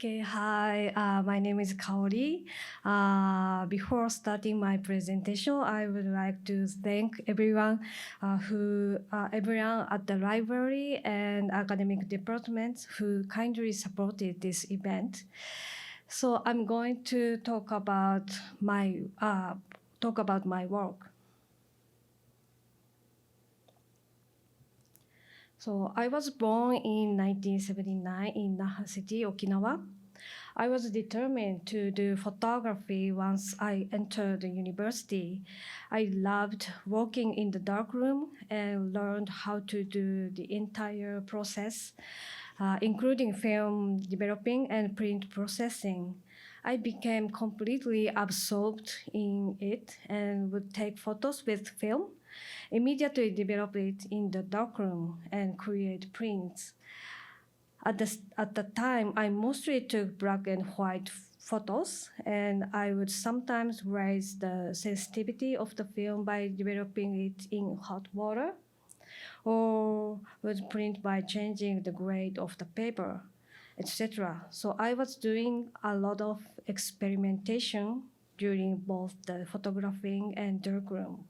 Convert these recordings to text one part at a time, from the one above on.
Okay, hi, my name is Kaori. Before starting my presentation, I would like to thank everyone everyone at the library and academic departments who kindly supported this event. So I'm going to talk about my work. So I was born in 1979 in Naha City, Okinawa. I was determined to do photography once I entered the university. I loved working in the darkroom and learned how to do the entire process, including film developing and print processing. I became completely absorbed in it and would take photos with film, immediately develop it in the darkroom, and create prints. At the time, I mostly took black and white photos, and I would sometimes raise the sensitivity of the film by developing it in hot water, or would print by changing the grade of the paper, etc. So I was doing a lot of experimentation during both the photographing and darkroom.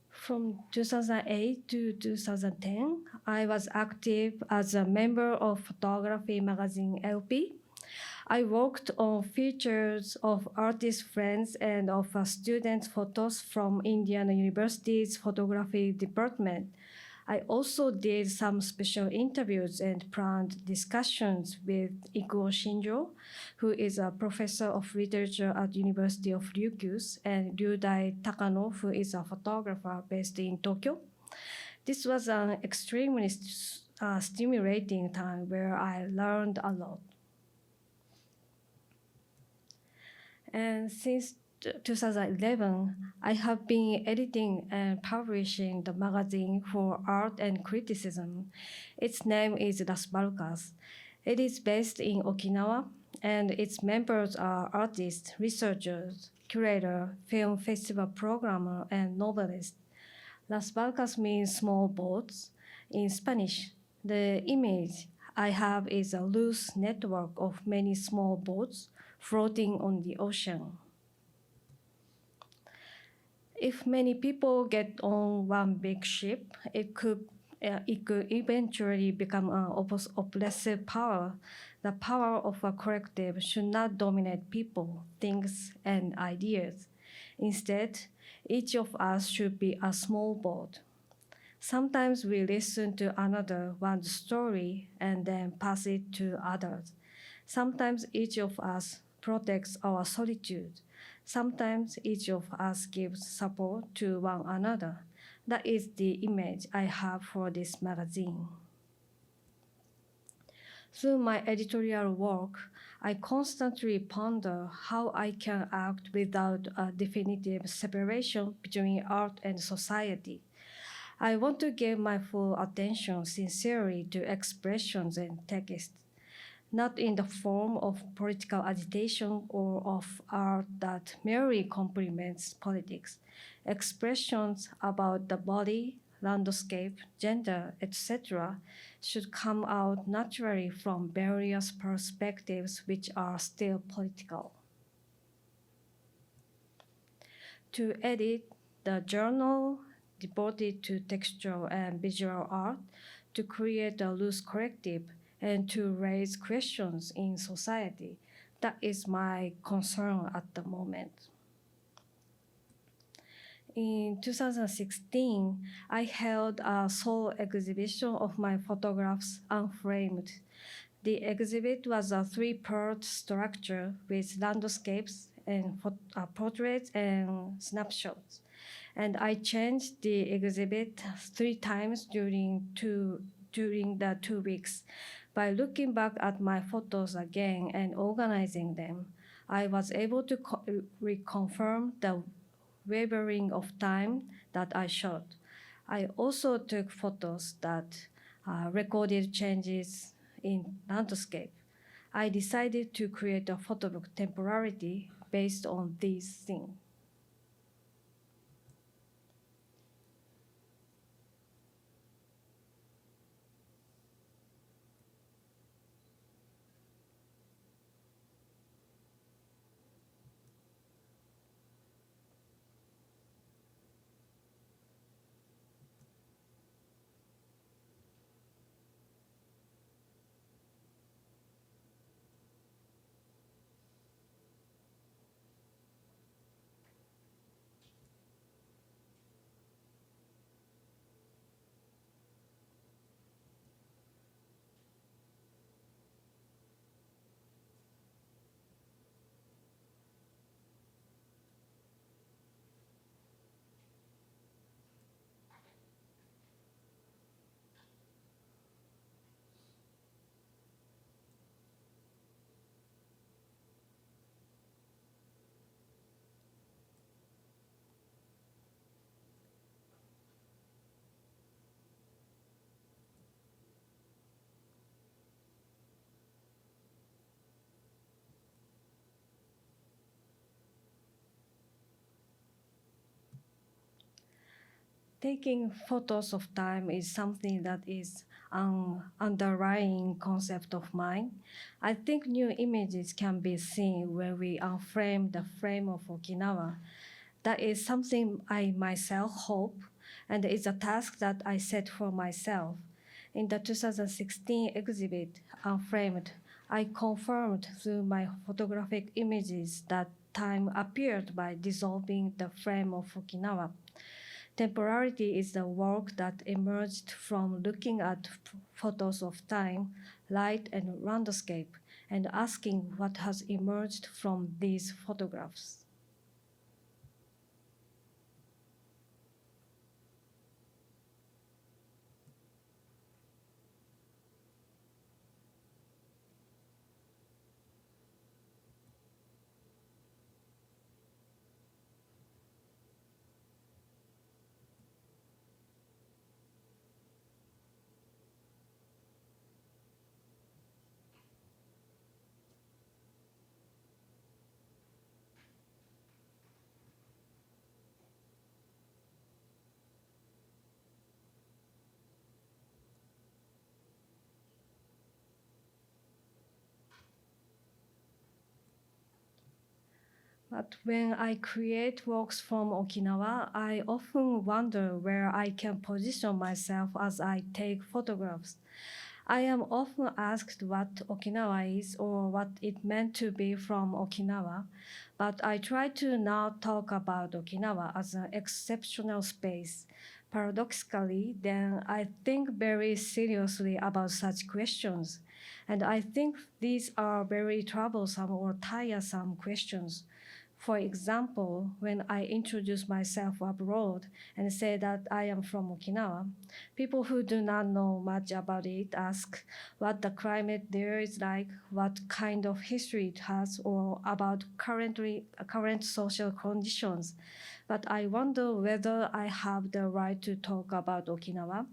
From 2008 to 2010, I was active as a member of photography magazine LP. I worked on features of artist friends and of student photos from Indiana University's photography department. I also did some special interviews and planned discussions with Ikuo Shinjo, who is a professor of literature at University of Ryukyu, and Ryudai Takano, who is a photographer based in Tokyo. This was an extremely stimulating time where I learned a lot. And since 2011, I have been editing and publishing the magazine for art and criticism. Its name is Las Balcas. It is based in Okinawa, and its members are artists, researchers, curator, film festival programmer, and novelists. Las Balcas means small boats. In Spanish, the image I have is a loose network of many small boats floating on the ocean. If many people get on one big ship, it could eventually become an oppressive power. The power of a collective should not dominate people, things, and ideas. Instead, each of us should be a small boat. Sometimes we listen to another one's story and then pass it to others. Sometimes each of us protects our solitude. Sometimes each of us gives support to one another. That is the image I have for this magazine. Through my editorial work, I constantly ponder how I can act without a definitive separation between art and society. I want to give my full attention sincerely to expressions and text, not in the form of political agitation or of art that merely complements politics. Expressions about the body, landscape, gender, etc., should come out naturally from various perspectives which are still political. To edit the journal devoted to textual and visual art, to create a loose collective, and to raise questions in society. That is my concern at the moment. In 2016, I held a sole exhibition of my photographs unframed. The exhibit was a three-part structure with landscapes and portraits and snapshots. And I changed the exhibit 3 times during the 2 weeks. By looking back at my photos again and organizing them, I was able to reconfirm the wavering of time that I shot. I also took photos that recorded changes in landscape. I decided to create a photo book temporarily based on these things. Taking photos of time is something that is an underlying concept of mine. I think new images can be seen when we unframe the frame of Okinawa. That is something I myself hope, and it's a task that I set for myself. In the 2016 exhibit, Unframed, I confirmed through my photographic images that time appeared by dissolving the frame of Okinawa. Temporality is the work that emerged from looking at photos of time, light, and landscape, and asking what has emerged from these photographs. But when I create works from Okinawa, I often wonder where I can position myself as I take photographs. I am often asked what Okinawa is or what it meant to be from Okinawa, but I try to now talk about Okinawa as an exceptional space. Paradoxically, then I think very seriously about such questions. And I think these are very troublesome or tiresome questions. For example, when I introduce myself abroad and say that I am from Okinawa, people who do not know much about it ask what the climate there is like, what kind of history it has, or about current social conditions. But I wonder whether I have the right to talk about Okinawa,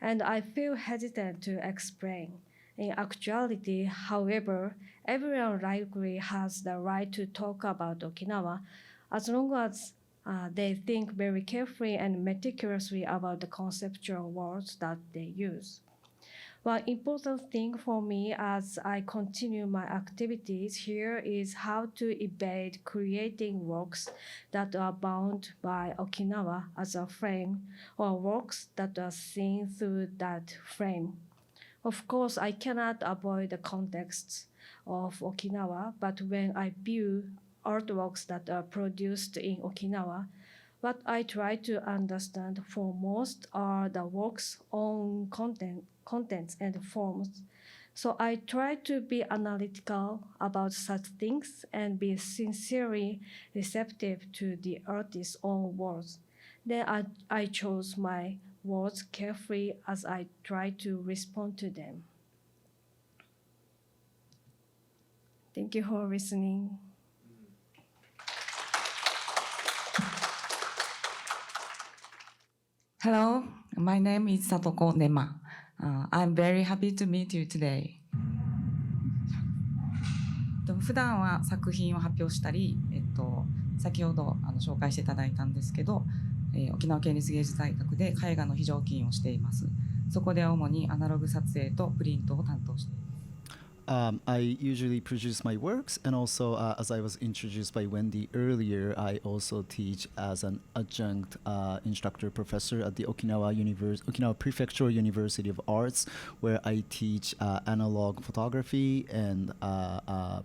and I feel hesitant to explain. In actuality, however, everyone likely has the right to talk about Okinawa as long as they think very carefully and meticulously about the conceptual words that they use. One important thing for me as I continue my activities here is how to evade creating works that are bound by Okinawa as a frame or works that are seen through that frame. Of course, I cannot avoid the contexts of Okinawa, but when I view artworks that are produced in Okinawa, what I try to understand foremost are the work's own contents and forms. So I try to be analytical about such things and be sincerely receptive to the artist's own words. Then I chose my words carefully as I try to respond to them. Thank you for listening. Hello, my name is Satoko Nema. I'm very happy to meet you today. 普段は作品を発表したり、先ほど紹介していただいたんですけど、沖縄県立芸術大学で絵画の非常勤をしています。そこで主にアナログ撮影とプリントを担当しています。I usually produce my works, and also, as I was introduced by Wendy earlier, I also teach as an adjunct instructor professor at the Okinawa Prefectural University of Arts, where I teach analog photography and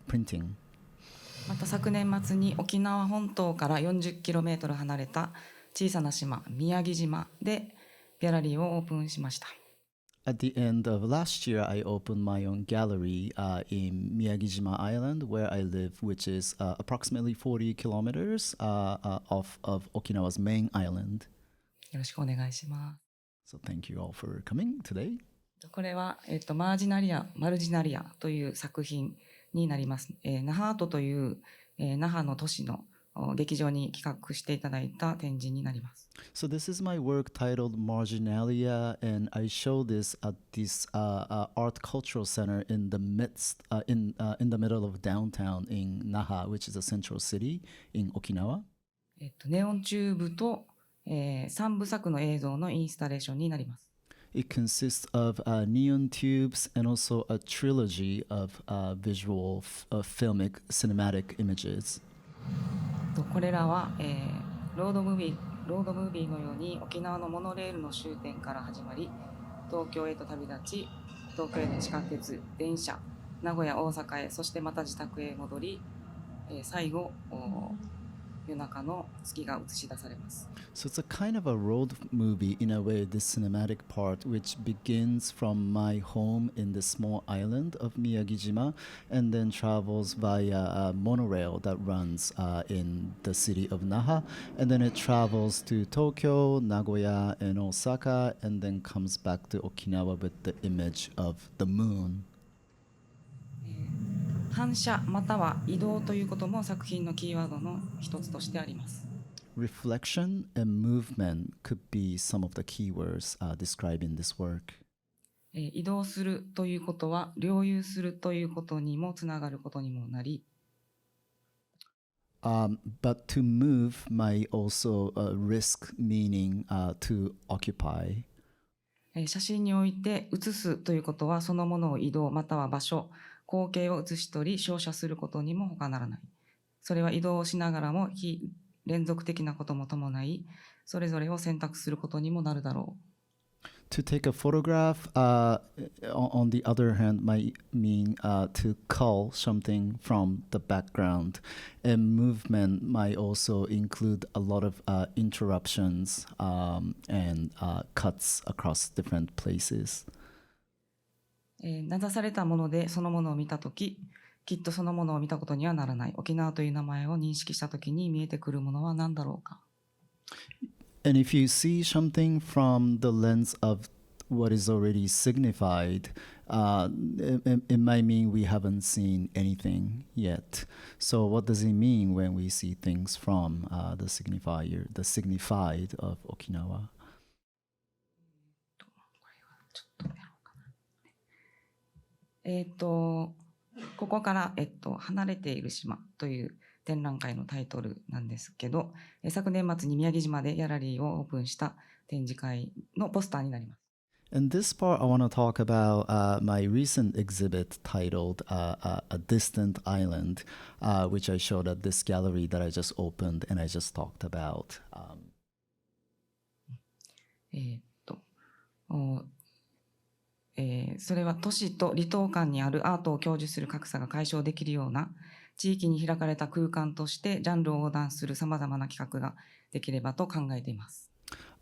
printing. また昨年末に沖縄本島から 40km 離れた小さな島、宮城島でギャラリーをオープンしました。At the end of last year, I opened my own gallery in Miyagijima Island, where I live, which is approximately 40 kilometers off of Okinawa's main island. よろしくお願いします。So thank you all for coming today. これは、マルジナリアという作品になります。那覇アートという、那覇の都市の劇場に企画していただいた展示になります。So this is my work titled Marginalia, and I show this at this art cultural center in the middle of downtown in Naha, which is a central city in Okinawa. ネオンチューブと、3部作の映像のインスタレーションになります。It consists of neon tubes and also a trilogy of visual filmic cinematic images. これらは、ロードムービーのように沖縄のモノレールの終点から始まり、東京へと旅立ち、東京への地下鉄、電車、名古屋、大阪へ、そしてまた自宅へ戻り、最後夜中の月が映し出されます。So it's a kind of a road movie in a way, this cinematic part, which begins from my home in the small island of Miyagijima and then travels via a monorail that runs in the city of Naha. And then it travels to Tokyo, Nagoya, and Osaka, and then comes back to Okinawa with the image of the moon. 反射または移動ということも作品のキーワードの一つとしてあります。Reflection and movement could be some of the keywords described in this work. 移動するということは領有するということにもつながることにもなり、but to move might also risk meaning to occupy. 写真において写すということはそのものを移動または場所、光景を写し取り照射することにも他ならない。それは移動しながらも非連続的なことも伴い、それぞれを選択することにもなるだろう。To take a photograph, on the other hand, might mean to cull something from the background. And movement might also include a lot of interruptions and cuts across different places. 名指されたものでそのものを見たとき、きっとそのものを見たことにはならない。沖縄という名前を認識したときに見えてくるものは何だろうか。And if you see something from the lens of what is already signified, it might mean we haven't seen anything yet. So what does it mean when we see things from the signified of Okinawa? ここから、離れている島という展覧会のタイトルなんですけど、昨年末に宮城島でギャラリーをオープンした展示会のポスターになります。In this part, I want to talk about my recent exhibit titled A Distant Island, which I showed at this gallery that I just opened and I just talked about. それは都市と離島間にあるアートを享受する格差が解消できるような地域に開かれた空間としてジャンルを横断するさまざまな企画ができればと考えています。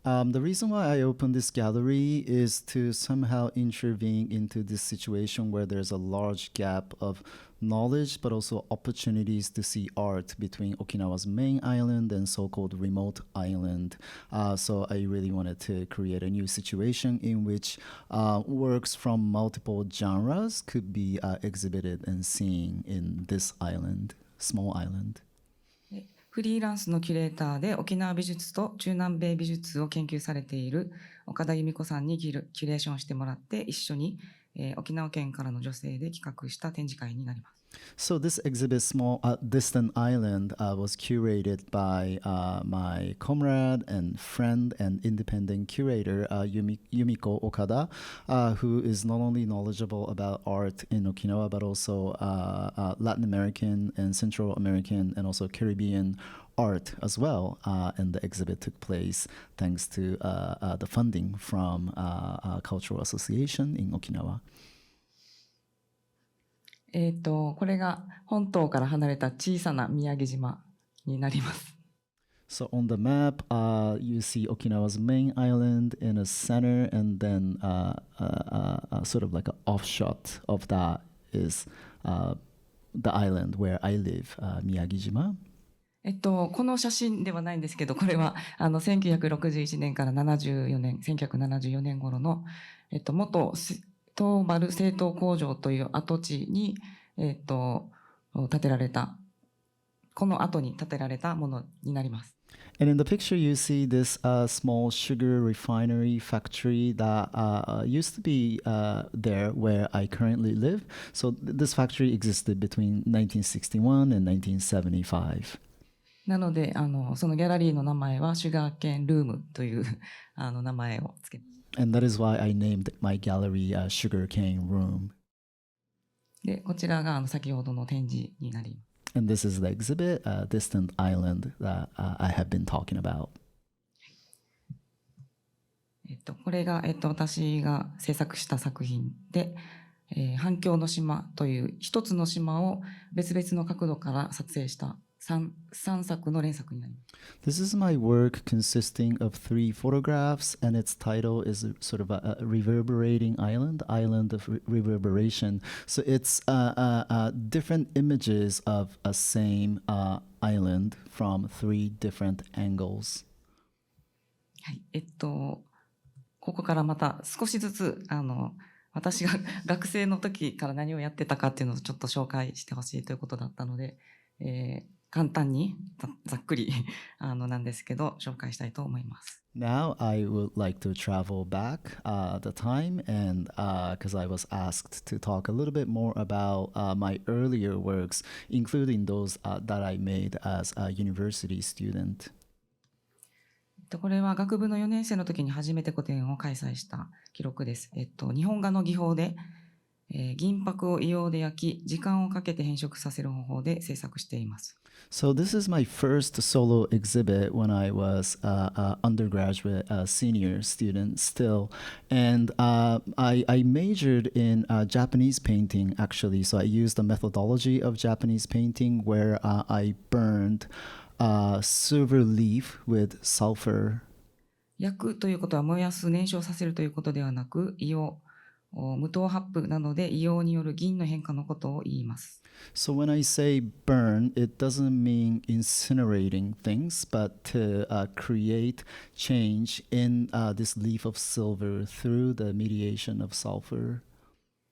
The reason why I opened this gallery is to somehow intervene into this situation where there's a large gap of knowledge, but also opportunities to see art between Okinawa's main island and so-called remote island. So I really wanted to create a new situation in which works from multiple genres could be exhibited and seen in this island, small island. フリーランスのキュレーターで沖縄美術と中南米美術を研究されている岡田由美子さんにキュレーションしてもらって一緒に、沖縄県からの女性で企画した展示会になります。So this exhibit, Small Distant Island, was curated by my comrade and friend and independent curator, Yumiko Okada, who is not only knowledgeable about art in Okinawa, but also Latin American and Central American and also Caribbean art as well. And the exhibit took place thanks to the funding from Cultural Association in Okinawa. これが本島から離れた小さな宮城島になります。So on the map, you see Okinawa's main island in a center, and then sort of like an offshot of that is the island where I live, Miyagi-jima. この写真ではないんですけど、これは1961年から74年、1974年頃の、元東丸製陶工場という跡地に、建てられた、この後に建てられたものになります。And in the picture, you see this small sugar refinery factory that used to be there where I currently live. So this factory existed between 1961 and 1975. なので、そのギャラリーの名前はシュガーケンルームという名前をつけます。And that is why I named my gallery Sugarcane Room. で、こちらが先ほどの展示になります。And this is the exhibit, Distant Island, that I have been talking about. これが、私が制作した作品で、反響の島という一つの島を別々の角度から撮影した3作の連作になります。This is my work consisting of 3 photographs, and its title is sort of a reverberating island, island of reverberation. So it's different images of a same island from 3 different angles. はい、ここからまた少しずつ私が学生の時から何をやってたかっていうのをちょっと紹介してほしいということだったので、簡単にざっくりなんですけど紹介したいと思います。Now I would like to travel back the time, and because I was asked to talk a little bit more about my earlier works, including those that I made as a university student. これは学部の4年生の時に初めて個展を開催した記録です。日本画の技法で、銀箔を硫黄で焼き、時間をかけて変色させる方法で制作しています。So this is my first solo exhibit when I was an undergraduate senior student still, and I majored in Japanese painting actually. So I used the methodology of Japanese painting where I burned silver leaf with sulfur. 焼くということは燃やす、燃焼させるということではなく、硫黄、無糖発布なので硫黄による銀の変化のことを言います。So when I say burn, it doesn't mean incinerating things, but to create change in this leaf of silver through the mediation of sulfur.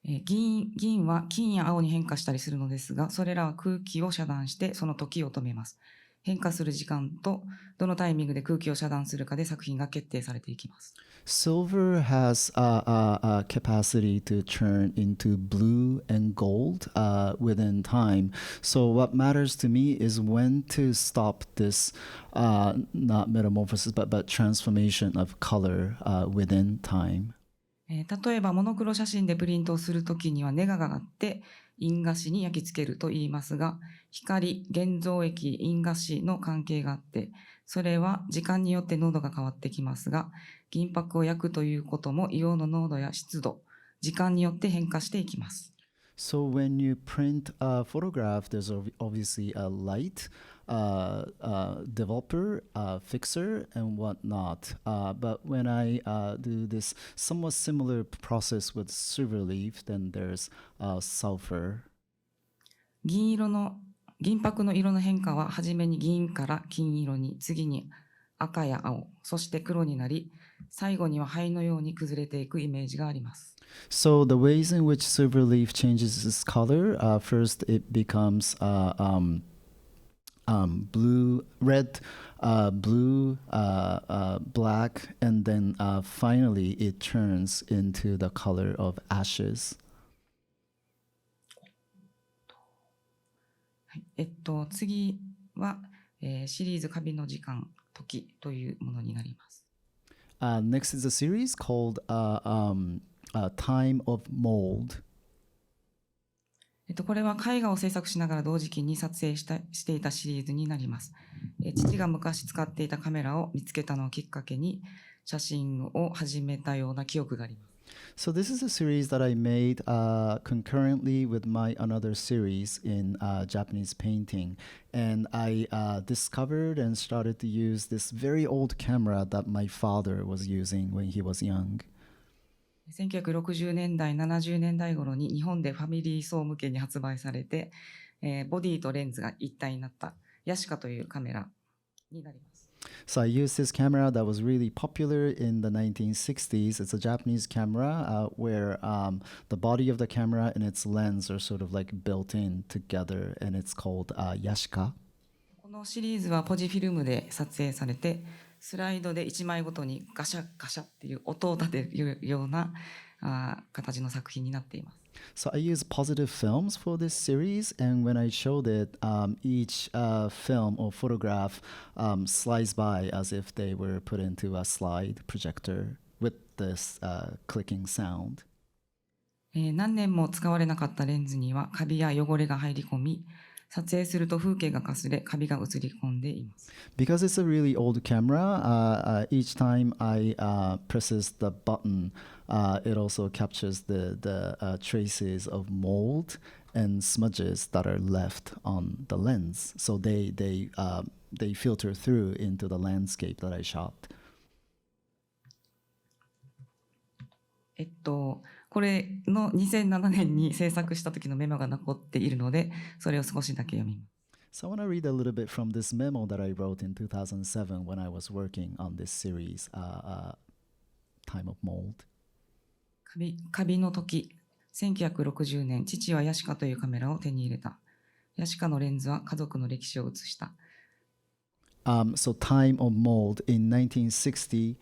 銀は金や青に変化したりするのですが、それらは空気を遮断してその時を止めます。変化する時間とどのタイミングで空気を遮断するかで作品が決定されていきます。Silver has a capacity to turn into blue and gold within time. So what matters to me is when to stop this, not metamorphosis, but transformation of color within time. 例えばモノクロ写真でプリントをするときにはネガがあって印画紙に焼き付けると言いますが、光、現像液、印画紙の関係があって、それは時間によって濃度が変わってきますが、銀箔を焼くということも硫黄の濃度や湿度、時間によって変化していきます。So when you print a photograph, there's obviously a light developer, fixer, and whatnot. But when I do this somewhat similar process with silver leaf, then there's sulfur. 銀箔の色の変化は、はじめに銀から金色に、次に赤や青、そして黒になり、最後には灰のように崩れていくイメージがあります。So the ways in which silver leaf changes its color, first it becomes blue, red, blue, black, and then finally it turns into the color of ashes. はい、次は、シリーズカビの時間、時というものになります。Next is a series called Time of Mold. これは絵画を制作しながら同時期に撮影していたシリーズになります。父が昔使っていたカメラを見つけたのをきっかけに写真を始めたような記憶があります。So this is a series that I made concurrently with my another series in Japanese painting, and I discovered and started to use this very old camera that my father was using when he was young. 1960年代、70年代頃に日本でファミリー層向けに発売されて、ボディとレンズが一体になったヤシカというカメラになります。So I used this camera that was really popular in the 1960s. It's a Japanese camera where the body of the camera and its lens are sort of like built in together, and it's called Yashika. このシリーズはポジフィルムで撮影されて、スライドで1枚ごとにガシャガシャっていう音を立てるような形の作品になっています。So I use positive films for this series, and when I showed it, each film or photograph slides by as if they were put into a slide projector with this clicking sound. 何年も使われなかったレンズにはカビや汚れが入り込み、撮影すると風景がかすれ、カビが映り込んでいます。Because it's a really old camera, each time I presses the button, it also captures the traces of mold and smudges that are left on the lens. So they filter through into the landscape that I shot. これの2007年に制作した時のメモが残っているので、それを少しだけ読みます。So I want to read a little bit from this memo that I wrote in 2007 when I was working on this series, Time of Mold. カビの時、1960年、父はヤシカというカメラを手に入れた。ヤシカのレンズは家族の歴史を映した。So Time of Mold in 1960,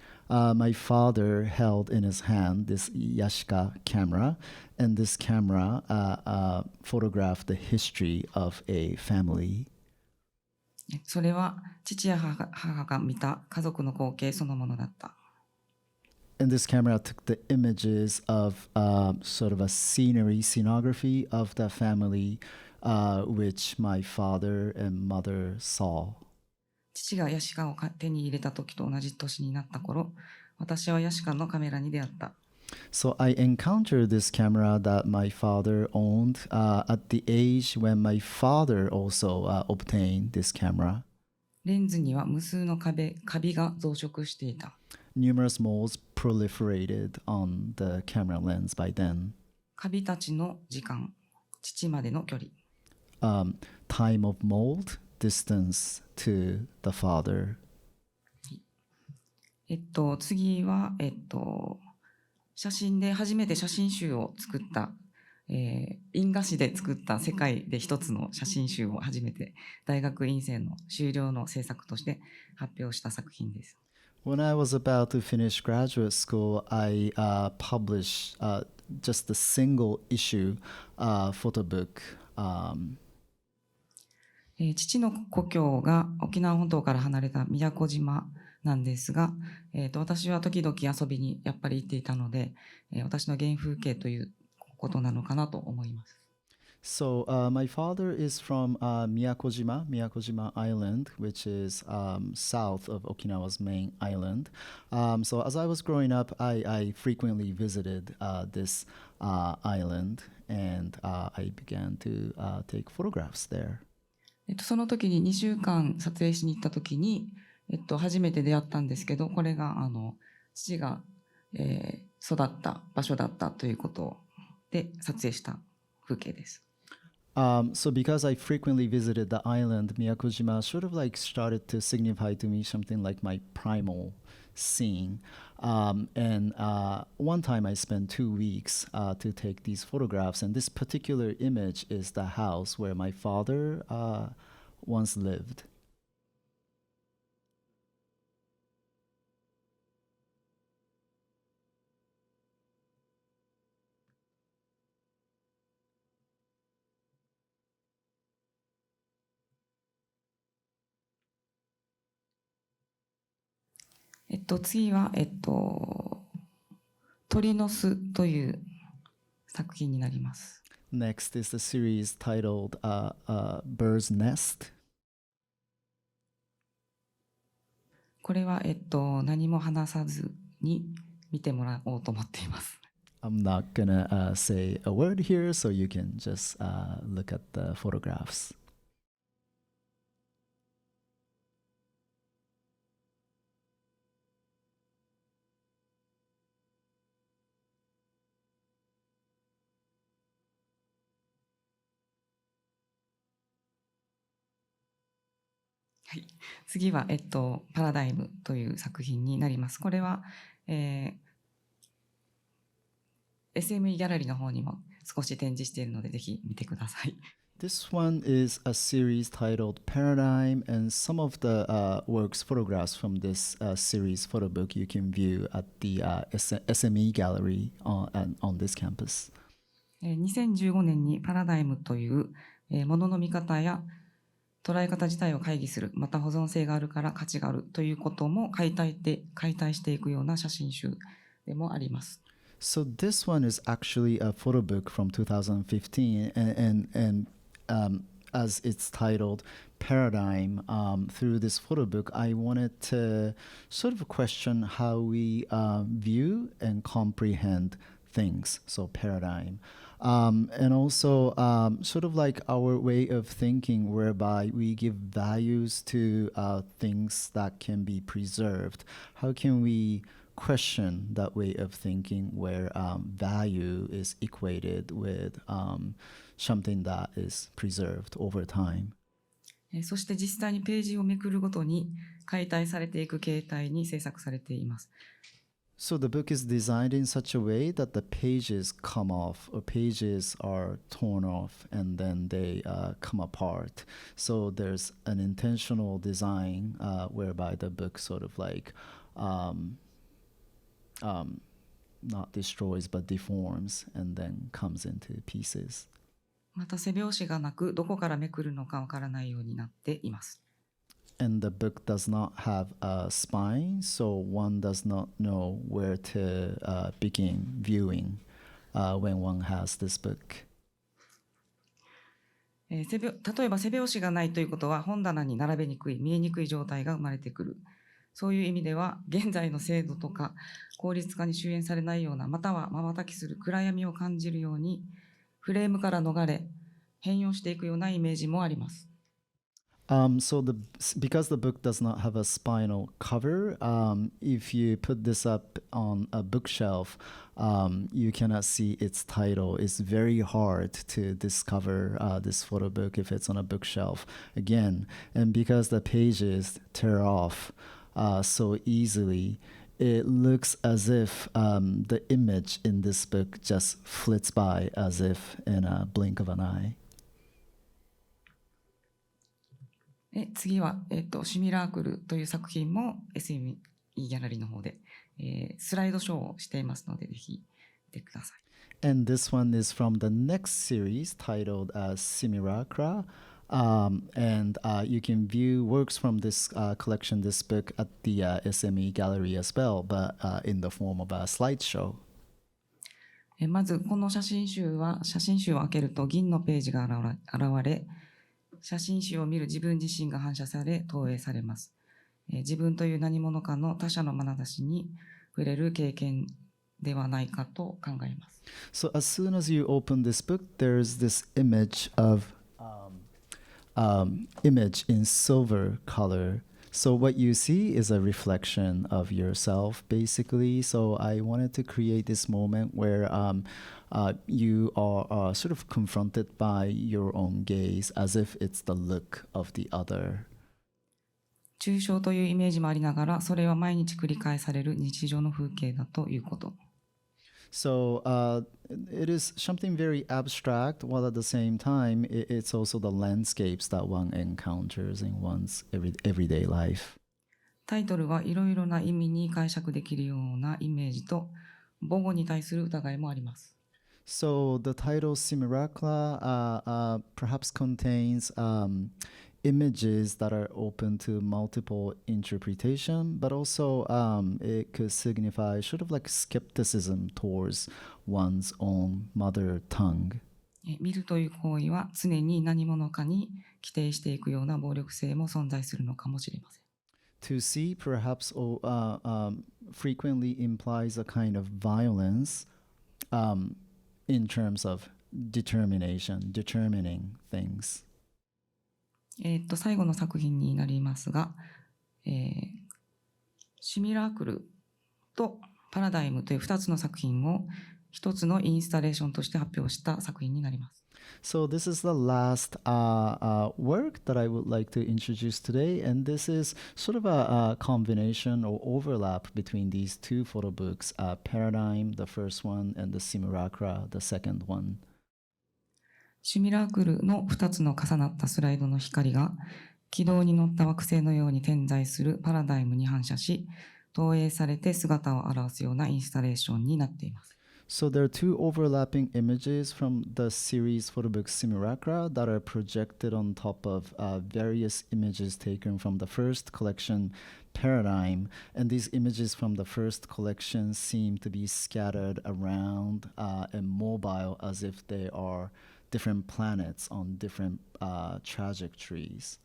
my father held in his hand this Yashika camera, and this camera photographed the history of a family. それは父や母が見た家族の光景そのものだった。And this camera took the images of sort of a scenography of the family, which my father and mother saw. 父がヤシカを手に入れた時と同じ年になった頃、私はヤシカのカメラに出会った。So I encountered this camera that my father owned at the age when my father also obtained this camera. レンズには無数のカビが増殖していた。Numerous molds proliferated on the camera lens by then. カビたちの時間、父までの距離。Time of mold, distance to the father. 次は、写真で初めて写真集を作った、印画紙で作った世界で一つの写真集を初めて大学院生の修了の制作として発表した作品です。When I was about to finish graduate school, I published just a single issue photo book. 父の故郷が沖縄本島から離れた宮古島なんですが、私は時々遊びにやっぱり行っていたので、私の原風景ということなのかなと思います。So my father is from Miyakojima Island, which is south of Okinawa's main island. So as I was growing up, I frequently visited this island, and I began to take photographs there. その時に2週間撮影しに行った時に、初めて出会ったんですけど、これが父が、育った場所だったということで撮影した風景です。So because I frequently visited the island, Miyakojima sort of like started to signify to me something like my primal scene. And one time I spent 2 weeks to take these photographs, and this particular image is the house where my father once lived. .次は、鳥の巣という作品になります。Next is the series titled Bird's Nest. これは、何も話さずに見てもらおうと思っています。I'm not gonna say a word here, so you can just look at the photographs. .次は、パラダイムという作品になります。これは、SME ギャラリーの方にも少し展示しているので、ぜひ見てください。This one is a series titled Paradigm, and some of the works, photographs from this series photo book you can view at the SME gallery on this campus. 2015年にパラダイムという、ものの見方や捉え方自体を会議する、また保存性があるから価値があるということも解体していくような写真集でもあります。So this one is actually a photo book from 2015, and as it's titled Paradigm, through this photo book, I wanted to sort of question how we view and comprehend things. So paradigm. And also sort of like our way of thinking, whereby we give values to things that can be preserved. How can we question that way of thinking where value is equated with something that is preserved over time? そして実際にページをめくるごとに解体されていく形態に制作されています。So the book is designed in such a way that the pages come off, or pages are torn off, and then they come apart. So there's an intentional design whereby the book sort of like not destroys but deforms and then comes into pieces. また背表紙がなく、どこからめくるのかわからないようになっています。And the book does not have a spine, so one does not know where to begin viewing when one has this book. 例えば背表紙がないということは本棚に並べにくい、見えにくい状態が生まれてくる。そういう意味では現在の制度とか効率化に終焉されないような、または瞬きする暗闇を感じるようにフレームから逃れ変容していくようなイメージもあります。Because the book does not have a spinal cover, if you put this up on a bookshelf, you cannot see its title. It's very hard to discover this photo book if it's on a bookshelf again. And because the pages tear off so easily, it looks as if the image in this book just flits by as if in a blink of an eye. 次は、シミラークルという作品も SME ギャラリーの方で、スライドショーをしていますので、ぜひ見てください。And this one is from the next series titled Simulacra. And you can view works from this collection, this book, at the SME gallery as well, but in the form of a slideshow. まず、この写真集を開けると銀のページが現れ、写真集を見る自分自身が反射され投影されます。自分という何者かの他者の眼差しに触れる経験ではないかと考えます。So as soon as you open this book, there's this image of image in silver color So what you see is a reflection of yourself, basically. So I wanted to create this moment where you are sort of confronted by your own gaze as if it's the look of the other. 抽象というイメージもありながら、それは毎日繰り返される日常の風景だということ。So it is something very abstract, while at the same time, it's also the landscapes that one encounters in one's everyday life. タイトルはいろいろな意味に解釈できるようなイメージと母語に対する疑いもあります。So the title Simulacra perhaps contains images that are open to multiple interpretation, but also it could signify sort of like skepticism towards one's own mother tongue. 見るという行為は常に何者かに規定していくような暴力性も存在するのかもしれません。To see perhaps frequently implies a kind of violence in terms of determination, determining things. 最後の作品になりますが、シミラークルとパラダイムという2つの作品を一つのインスタレーションとして発表した作品になります。So this is the last work that I would like to introduce today, and this is sort of a combination or overlap between these two photo books, Paradigm, the first one, and the Simulacra, the second one. シミラークルの2つの重なったスライドの光が軌道に乗った惑星のように点在するパラダイムに反射し、投影されて姿を現すようなインスタレーションになっています。So there are two overlapping images from the series photo book Simulacra that are projected on top of various images taken from the first collection, Paradigm. And these images from the first collection seem to be scattered around and mobile as if they are different planets on different trajectories.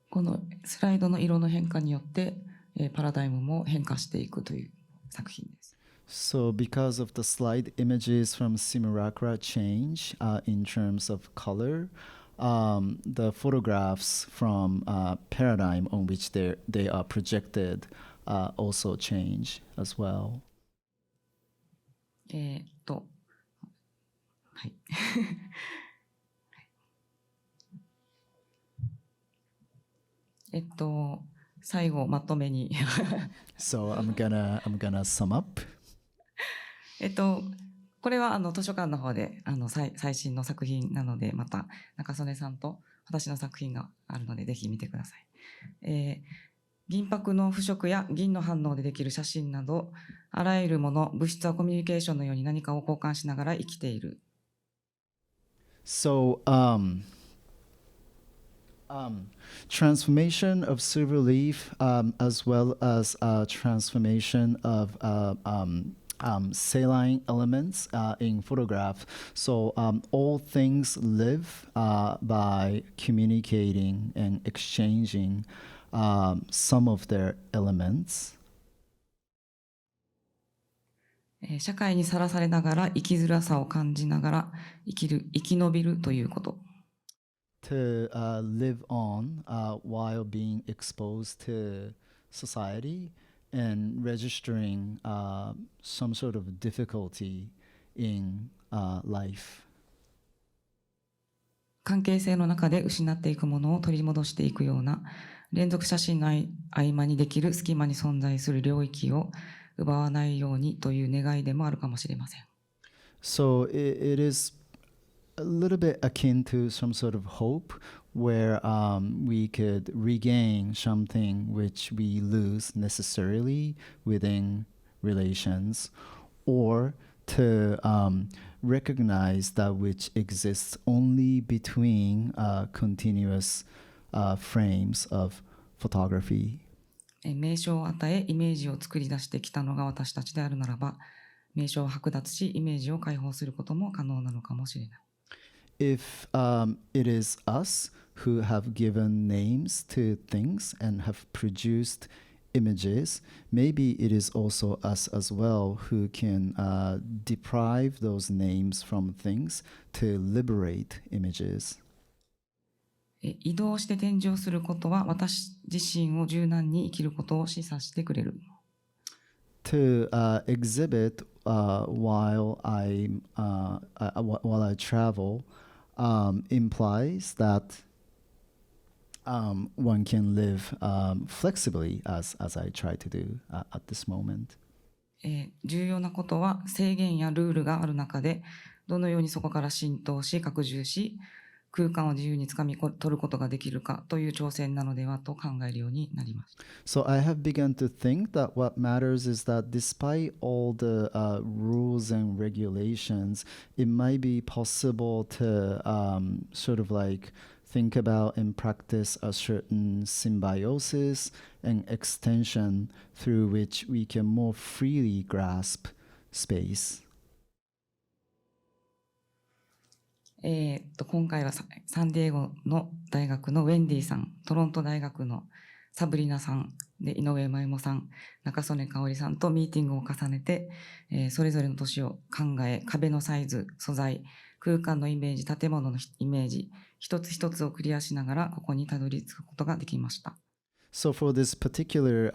このスライドの色の変化によって、パラダイムも変化していくという作品です。So because of the slide images from Simulacra change in terms of color, the photographs from Paradigm on which they are projected also change as well. はい。最後まとめにSo I'm gonna sum up. これは図書館の方で最新の作品なので、また中曽根さんと私の作品があるのでぜひ見てください。銀箔の腐食や銀の反応でできる写真など、あらゆるもの、物質はコミュニケーションのように何かを交換しながら生きている。So transformation of silver leaf as well as transformation of saline elements in photograph. So all things live by communicating and exchanging some of their elements. 社会にさらされながら生きづらさを感じながら生き延びるということ。To live on while being exposed to society and registering some sort of difficulty in life. 関係性の中で失っていくものを取り戻していくような連続写真の合間にできる隙間に存在する領域を奪わないようにという願いでもあるかもしれません。So it is a little bit akin to some sort of hope where we could regain something which we lose necessarily within relations, or to recognize that which exists only between continuous frames of photography. 名称を与えイメージを作り出してきたのが私たちであるならば、名称を剥奪しイメージを解放することも可能なのかもしれない。If it is us who have given names to things and have produced images, maybe it is also us as well who can deprive those names from things to liberate images. 移動して展示をすることは私自身を柔軟に生きることを示唆してくれる。To exhibit while I travel implies that one can live flexibly as I try to do at this moment. 重要なことは制限やルールがある中でどのようにそこから浸透し拡充し空間を自由につかみ取ることができるかという挑戦なのではと考えるようになります。So I have begun to think that what matters is that despite all the rules and regulations, it might be possible to sort of like think about and practice a certain symbiosis and extension through which we can more freely grasp space. 今回はサンディエゴの大学のウェンディさん、トロント大学のサブリナさん、で井上真由美さん、中曽根香織さんとミーティングを重ねて、それぞれの都市を考え、壁のサイズ、素材、空間のイメージ、建物のイメージ、一つ一つをクリアしながらここにたどり着くことができました。So for this particular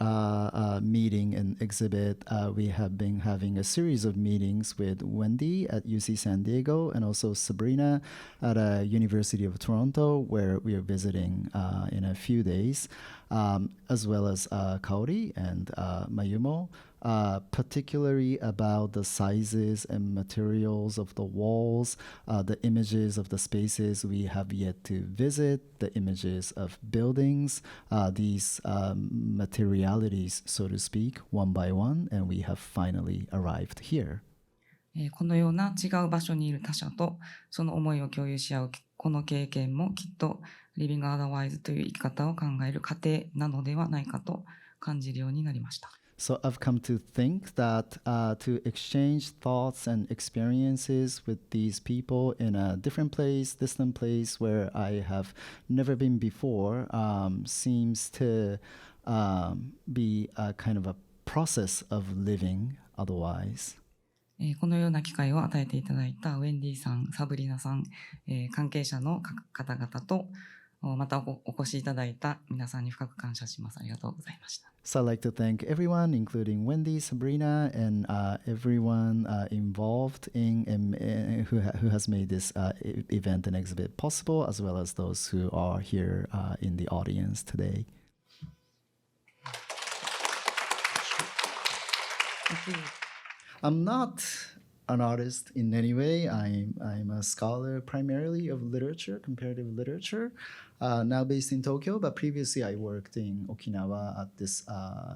meeting and exhibit, we have been having a series of meetings with Wendy at UC San Diego and also Sabrina at University of Toronto, where we are visiting in a few days, as well as Kaori and Mayumo, particularly about the sizes and materials of the walls, the images of the spaces we have yet to visit, the images of buildings, these materialities, so to speak, one by one, and we have finally arrived here. このような違う場所にいる他者とその思いを共有し合うこの経験もきっとリビングアダワイズという生き方を考える過程なのではないかと感じるようになりました。So I've come to think that to exchange thoughts and experiences with these people in a different place, distant place where I have never been before, seems to be a kind of a process of living otherwise. このような機会を与えていただいたウェンディさん、サブリナさん、関係者の方々とまたお越しいただいた皆さんに深く感謝します。ありがとうございました。So I'd like to thank everyone, including Wendy, Sabrina, and everyone involved in who has made this event and exhibit possible, as well as those who are here in the audience today. I'm not an artist in any way. I'm a scholar primarily of literature, comparative literature, now based in Tokyo, but previously I worked in Okinawa at this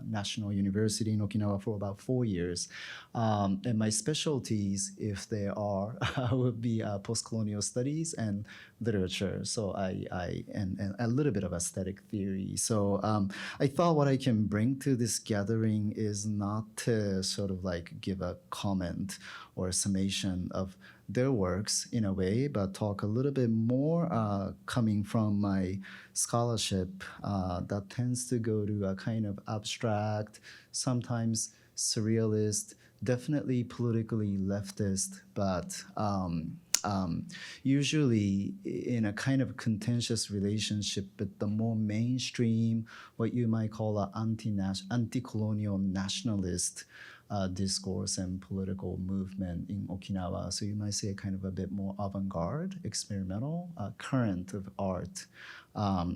national university in Okinawa for about 4 years. And my specialties, if there are, would be post-colonial studies and literature. So and a little bit of aesthetic theory. So I thought what I can bring to this gathering is not to sort of like give a comment or a summation of their works in a way, but talk a little bit more coming from my scholarship that tends to go to a kind of abstract, sometimes surrealist, definitely politically leftist, but usually in a kind of contentious relationship with the more mainstream, what you might call an anti-colonial nationalist discourse and political movement in Okinawa. So you might say a kind of a bit more avant-garde, experimental current of art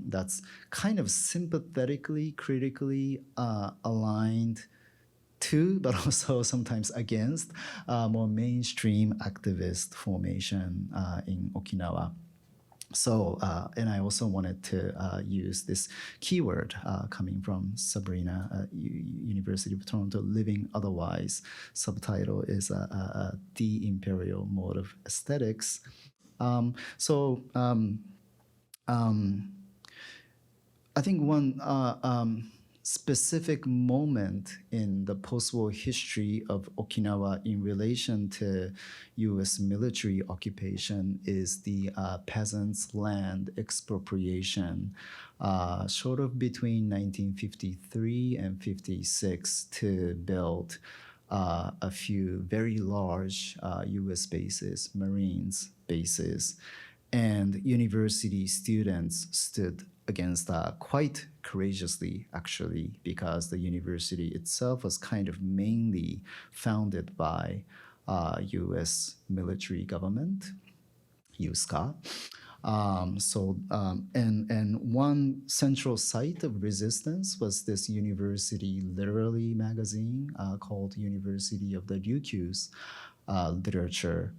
that's kind of sympathetically, critically aligned to, but also sometimes against more mainstream activist formation in Okinawa. So, and I also wanted to use this keyword coming from Sabrina, University of Toronto, Living Otherwise. Subtitle is The Imperial Mode of Aesthetics. I think one specific moment in the post-war history of Okinawa in relation to U.S. military occupation is the peasants' land expropriation, sort of between 1953 and 56 to build a few very large U.S. bases, Marines bases, and university students stood against that quite courageously, actually, because the university itself was kind of mainly founded by U.S. military government, USCA. And one central site of resistance was this university literary magazine called University of the Ryukyu's literature.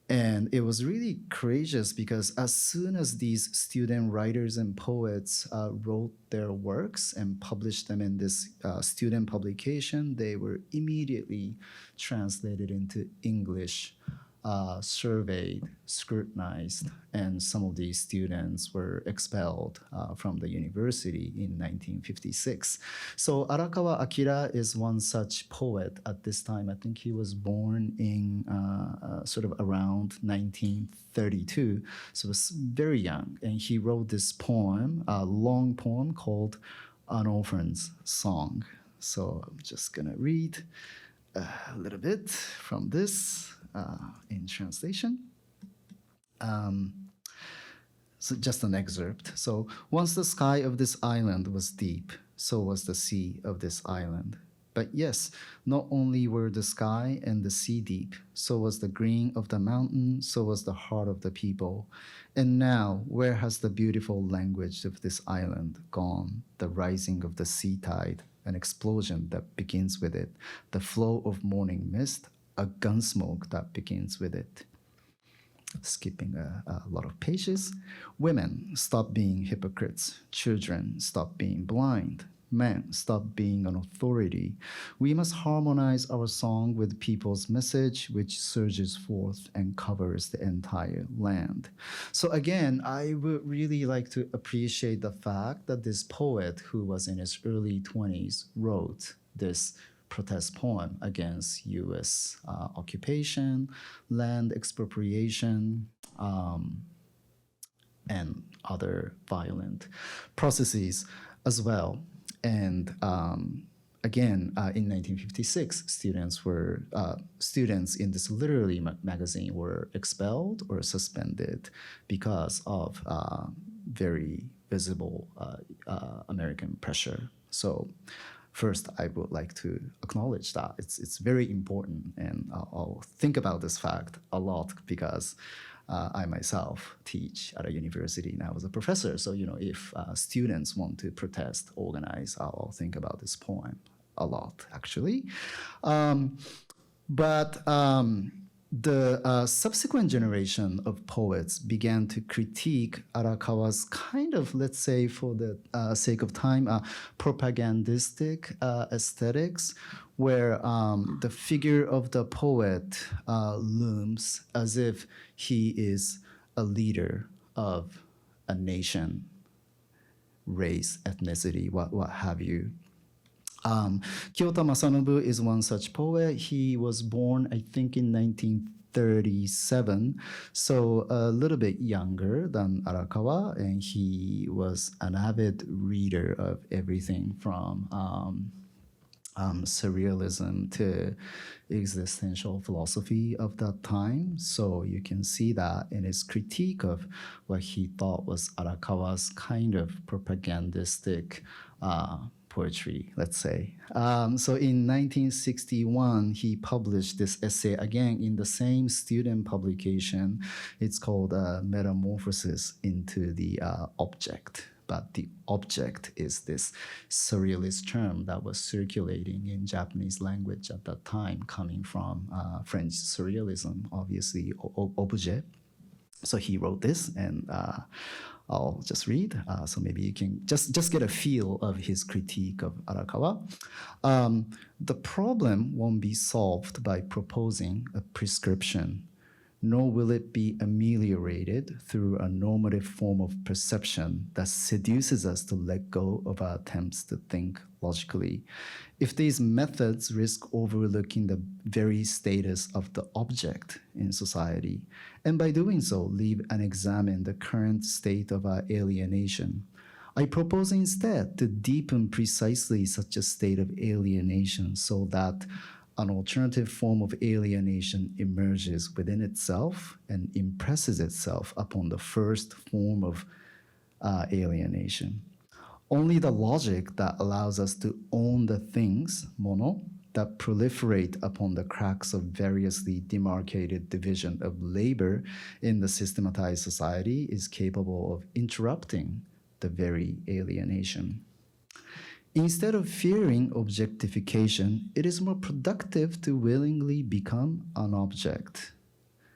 And it was really courageous because as soon as these student writers and poets wrote their works and published them in this student publication, they were immediately translated into English, surveyed, scrutinized, and some of these students were expelled from the university in 1956. So Arakawa Akira is one such poet at this time. I think he was born in sort of around 1932, so he was very young. And he wrote this poem, a long poem called An Orphan's Song. So I'm just gonna read a little bit from this. In translation. So just an excerpt. So once the sky of this island was deep, so was the sea of this island. But yes, not only were the sky and the sea deep, so was the green of the mountain, so was the heart of the people. And now, where has the beautiful language of this island gone? The rising of the sea tide, an explosion that begins with it, the flow of morning mist, a gun smoke that begins with it. Skipping a lot of pages. Women, stop being hypocrites. Children, stop being blind. Men, stop being an authority. We must harmonize our song with people's message, which surges forth and covers the entire land. So again, I would really like to appreciate the fact that this poet, who was in his early 20s, wrote this protest poem against U.S. Occupation, land expropriation, and other violent processes as well. And again, in 1956, students in this literary magazine were expelled or suspended because of very visible American pressure. So first, I would like to acknowledge that it's very important, and I'll think about this fact a lot because I myself teach at a university and I was a professor. So if students want to protest, organize, I'll think about this poem a lot, actually. But the subsequent generation of poets began to critique Arakawa's kind of, let's say for the sake of time, propagandistic aesthetics, where the figure of the poet looms as if he is a leader of a nation, race, ethnicity, what have you. Kyoto Masanobu is one such poet. He was born, I think, in 1937, so a little bit younger than Arakawa, and he was an avid reader of everything from surrealism to existential philosophy of that time. So you can see that in his critique of what he thought was Arakawa's kind of propagandistic poetry, let's say. So in 1961, he published this essay again in the same student publication. It's called Metamorphosis into the Object. But the object is this surrealist term that was circulating in Japanese language at that time, coming from French surrealism, obviously, objet. So he wrote this, and I'll just read. So maybe you can just get a feel of his critique of Arakawa. The problem won't be solved by proposing a prescription. nor will it be ameliorated through a normative form of perception that seduces us to let go of our attempts to think logically. If these methods risk overlooking the very status of the object in society, and by doing so leave unexamined the current state of our alienation, I propose instead to deepen precisely such a state of alienation so that an alternative form of alienation emerges within itself and impresses itself upon the first form of alienation. Only the logic that allows us to own the things, mono, that proliferate upon the cracks of variously demarcated division of labor in the systematized society is capable of interrupting the very alienation. Instead of fearing objectification, it is more productive to willingly become an object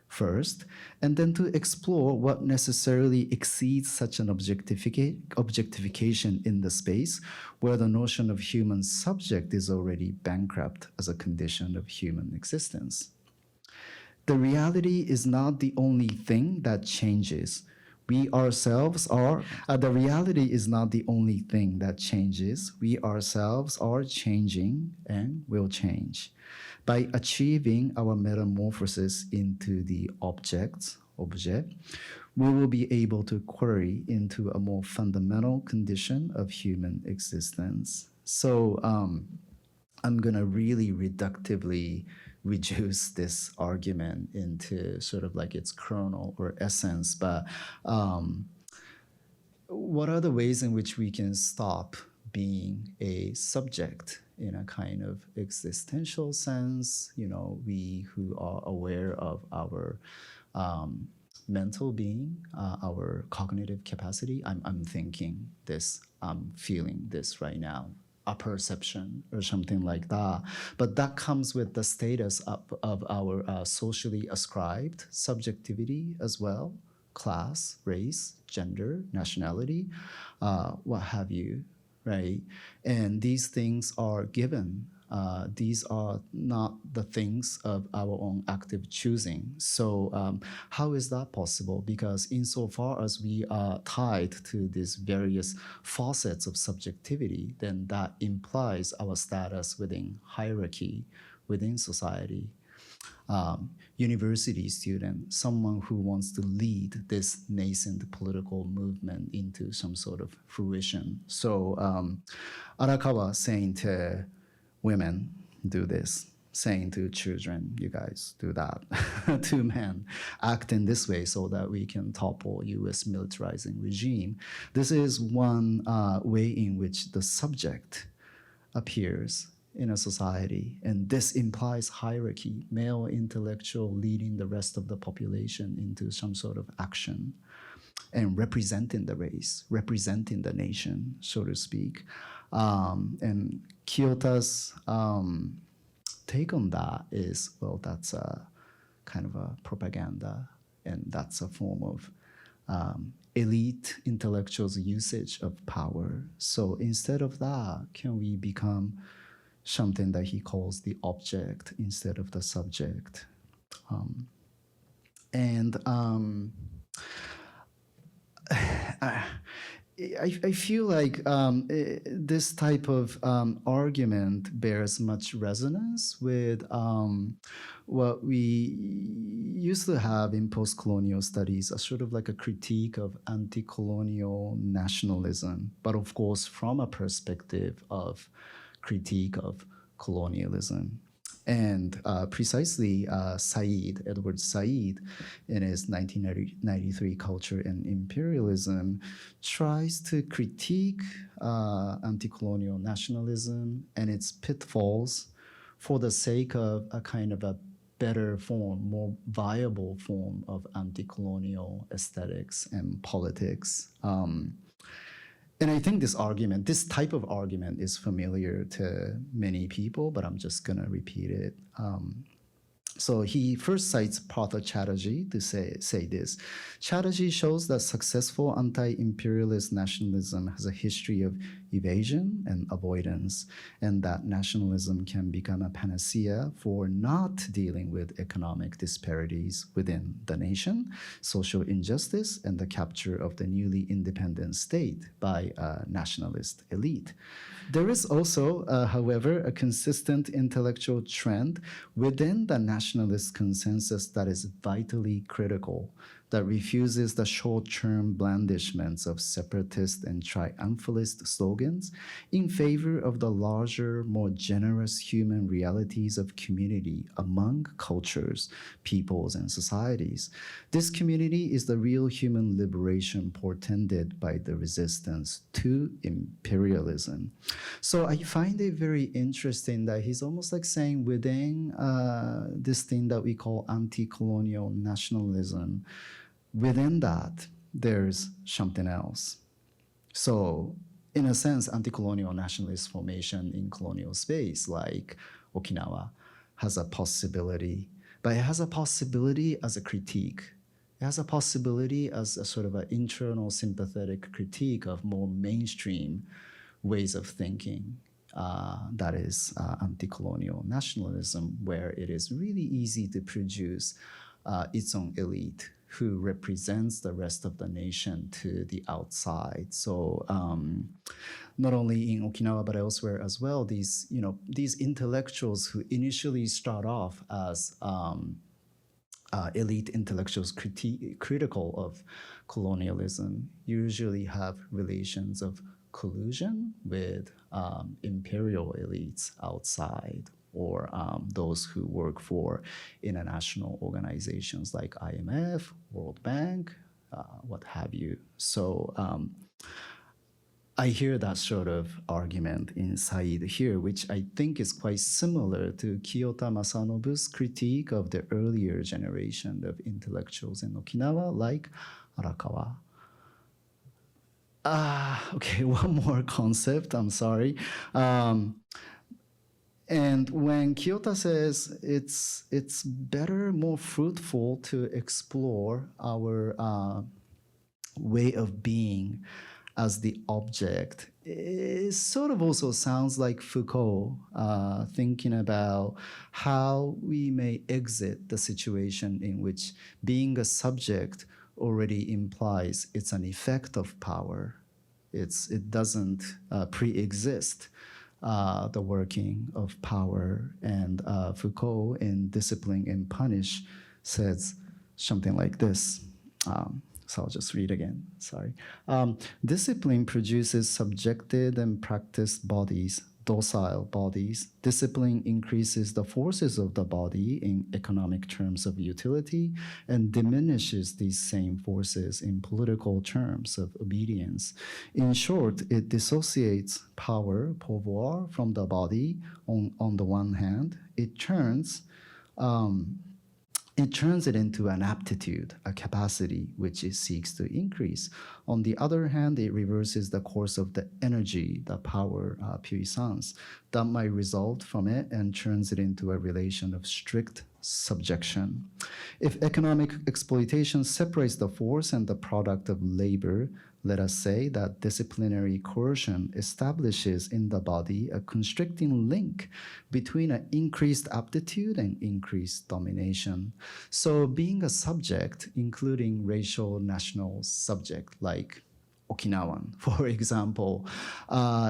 first, and then to explore what necessarily exceeds such an objectification in the space where the notion of human subject is already bankrupt as a condition of human existence. The reality is not the only thing that changes. We ourselves are, the reality is not the only thing that changes. We ourselves are changing and will change. By achieving our metamorphosis into the object, we will be able to query into a more fundamental condition of human existence. So I'm gonna really reductively reduce this argument into sort of like its kernel or essence, but what are the ways in which we can stop being a subject in a kind of existential sense? You know, we who are aware of our mental being, our cognitive capacity. I'm thinking this, I'm feeling this right now, a perception or something like that. But that comes with the status of our socially ascribed subjectivity as well, class, race, gender, nationality, what have you, right? And these things are given. These are not the things of our own active choosing. So how is that possible? Because insofar as we are tied to these various facets of subjectivity, then that implies our status within hierarchy, within society. University student, someone who wants to lead this nascent political movement into some sort of fruition. So Arakawa saying to women, do this, saying to children, you guys do that, to men, act in this way so that we can topple US militarizing regime. This is one way in which the subject appears in a society, and this implies hierarchy, male intellectual leading the rest of the population into some sort of action and representing the race, representing the nation, so to speak. And Kyota's take on that is, well, that's a kind of a propaganda, and that's a form of elite intellectuals' usage of power. So instead of that, can we become something that he calls the object instead of the subject? I feel like this type of argument bears much resonance with what we used to have in post-colonial studies, a sort of like a critique of anti-colonial nationalism, but of course from a perspective of critique of colonialism. And precisely Edward Said, in his 1993 Culture and Imperialism, tries to critique anti-colonial nationalism and its pitfalls for the sake of a kind of a better form, more viable form of anti-colonial aesthetics and politics. And I think this type of argument is familiar to many people, but I'm just gonna repeat it. So he first cites Partha Chatterjee to say this. Chatterjee shows that successful anti-imperialist nationalism has a history of evasion and avoidance, and that nationalism can become a panacea for not dealing with economic disparities within the nation, social injustice, and the capture of the newly independent state by a nationalist elite. There is also, however, a consistent intellectual trend within the nationalist consensus that is vitally critical, that refuses the short-term blandishments of separatist and triumphalist slogans in favor of the larger, more generous human realities of community among cultures, peoples, and societies. This community is the real human liberation portended by the resistance to imperialism. So I find it very interesting that he's almost like saying within this thing that we call anti-colonial nationalism, within that, there's something else. So, in a sense, anti-colonial nationalist formation in colonial space, like Okinawa, has a possibility, but it has a possibility as a critique. It has a possibility as a sort of an internal sympathetic critique of more mainstream ways of thinking. That is anti-colonial nationalism, where it is really easy to produce its own elite who represents the rest of the nation to the outside. So not only in Okinawa but elsewhere as well, these intellectuals who initially start off as elite intellectuals critical of colonialism usually have relations of collusion with imperial elites outside, or those who work for international organizations like IMF, World Bank, what have you. So I hear that sort of argument inside here, which I think is quite similar to Kiyota Masanobu's critique of the earlier generation of intellectuals in Okinawa, like Arakawa. Okay, one more concept, I'm sorry. And when Kiyota says it's better, more fruitful to explore our way of being as the object, it sort of also sounds like Foucault thinking about how we may exit the situation in which being a subject already implies it's an effect of power. It doesn't pre-exist the working of power. And Foucault in Discipline and Punish says something like this. So I'll just read again, sorry. Discipline produces subjected and practiced bodies, docile bodies. Discipline increases the forces of the body in economic terms of utility and diminishes these same forces in political terms of obedience. In short, it dissociates power, pouvoir, from the body on the one hand. It turns it into an aptitude, a capacity which it seeks to increase. On the other hand, it reverses the course of the energy, the power, puissance, that might result from it and turns it into a relation of strict subjection. If economic exploitation separates the force and the product of labor, let us say that disciplinary coercion establishes in the body a constricting link between an increased aptitude and increased domination. So being a subject, including racial national subject like Okinawan, for example,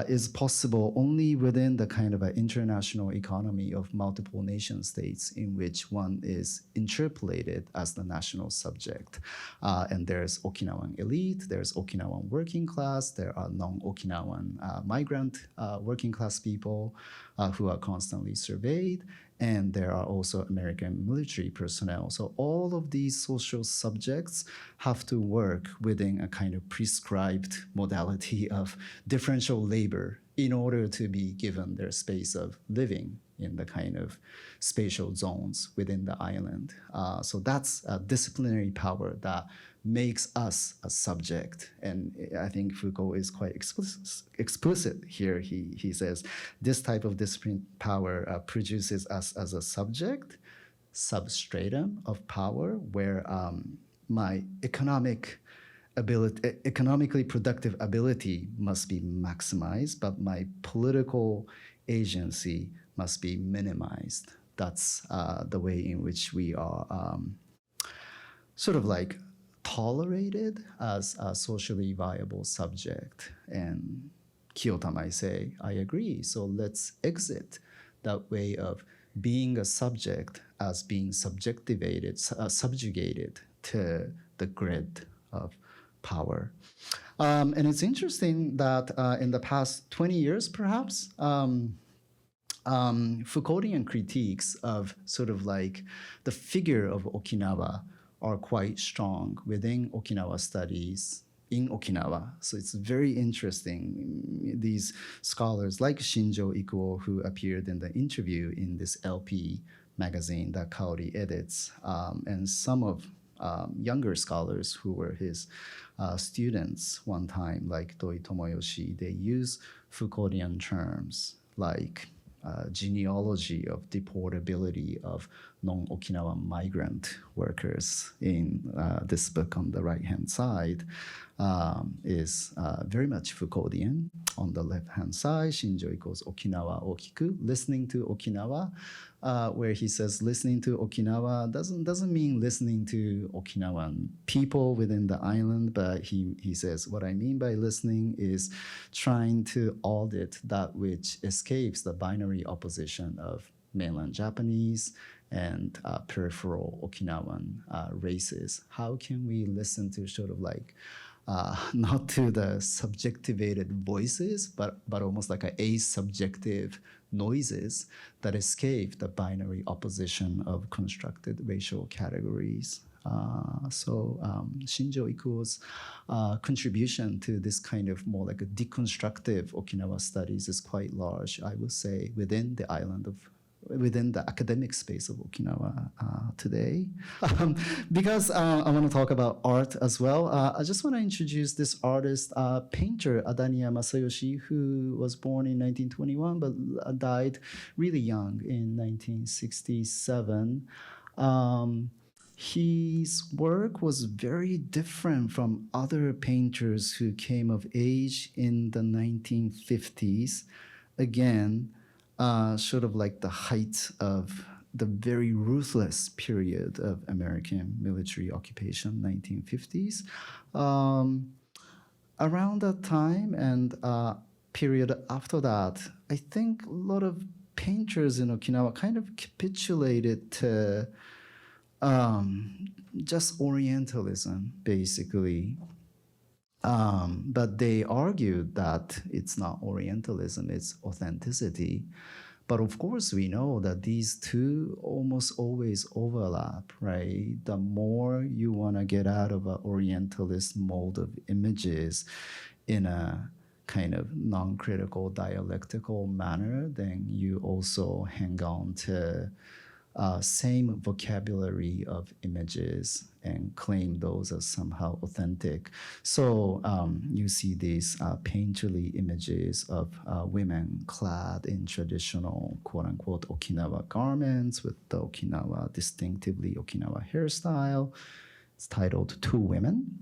is possible only within the kind of an international economy of multiple nation states in which one is interpolated as the national subject. And there's Okinawan elite, there's Okinawan working class, there are non-Okinawan migrant working class people who are constantly surveyed, and there are also American military personnel. So all of these social subjects have to work within a kind of prescribed modality of differential labor in order to be given their space of living in the kind of spatial zones within the island. So that's a disciplinary power that makes us a subject. And I think Foucault is quite explicit here. He says this type of discipline power produces us as a subject, substratum of power, where my economic economically productive ability must be maximized, but my political agency must be minimized. That's the way in which we are sort of like tolerated as a socially viable subject. And Kiyota might say, I agree, so let's exit that way of being a subject as being subjugated to the grid of power. And it's interesting that in the past 20 years, perhaps, Foucauldian critiques of sort of like the figure of Okinawa are quite strong within Okinawa studies in Okinawa. So it's very interesting. These scholars like Shinjo Ikuo, who appeared in the interview in this LP magazine that Kaori edits, and some of younger scholars who were his students one time, like Doi Tomoyoshi, they use Foucauldian terms like genealogy of deportability of non-Okinawan migrant workers in this book on the right-hand side is very much Foucauldian. On the left-hand side, Shinjo Iko's Okinawa Okiku, listening to Okinawa, where he says listening to Okinawa doesn't mean listening to Okinawan people within the island, but he says what I mean by listening is trying to audit that which escapes the binary opposition of mainland Japanese and peripheral Okinawan races. How can we listen to sort of like not to the subjectivated voices, but almost like a asubjective noises that escape the binary opposition of constructed racial categories. So Shinjo Ikuo's contribution to this kind of more like a deconstructive Okinawa studies is quite large, I would say, within the academic space of Okinawa today. Because I want to talk about art as well, I just want to introduce this artist, painter Adaniya Masayoshi, who was born in 1921 but died really young in 1967. His work was very different from other painters who came of age in the 1950s. Again, sort of like the height of the very ruthless period of American military occupation, 1950s. Around that time and period after that, I think a lot of painters in Okinawa kind of capitulated to just Orientalism, basically. But they argued that it's not Orientalism, it's authenticity. But of course, we know that these two almost always overlap, right? The more you want to get out of an Orientalist mold of images in a kind of non-critical dialectical manner, then you also hang on to same vocabulary of images and claim those as somehow authentic. So you see these painterly images of women clad in traditional quote-unquote Okinawa garments with the distinctively Okinawa hairstyle. It's titled Two Women.